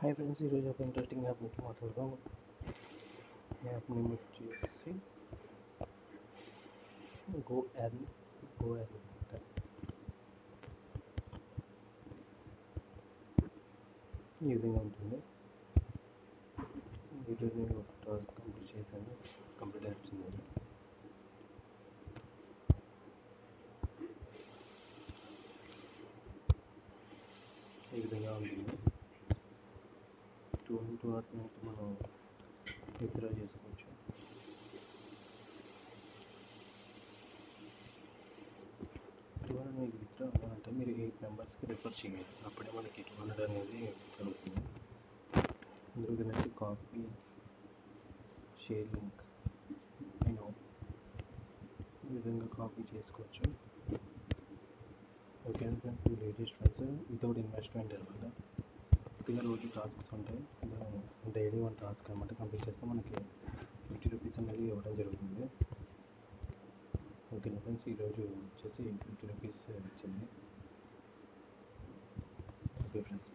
Hi friends, ఈరోజు ఒక interesting app గురించి మాట్లాడదాం. యాప్ నేమ్ వచ్చేసి GoEarn. ఈజీగా ఉంటుంది. ఈరోజు నేను ఒక టాస్క్ కంప్లీట్ చేశాను. కంప్లీట్ అవుతుంది. ఈ విధంగా ఉంటుంది. 2 hours మనం విత్డ్రా చేసుకోవచ్చు. మీకు విత్డ్రా అవ్వాలంటే మీరు 8 మెంబర్స్కి రిఫర్ చేయాలి. అప్పుడే మనకి 200 అనేది జరుగుతుంది. ఇందులో కనుక కాపీ షేర్ లింక్ నేను ఈ విధంగా కాపీ చేసుకోవచ్చు. ఓకే ఫ్రెండ్స్, ఈ లేటెస్ట్ ఫ్రెండ్స్ వితౌట్ ఇన్వెస్ట్మెంట్ అనమాట. కొద్దిగా రోజు టాస్క్స్ ఉంటాయి. డైలీ 1 టాస్క్ అనమాట. కంప్లీట్ చేస్తే మనకి 50 రూపీస్ అనేది ఇవ్వడం జరుగుతుంది. ఓకే ఫ్రెండ్స్, ఈరోజు వచ్చేసి 50 రూపీస్ వచ్చింది. Okay friends.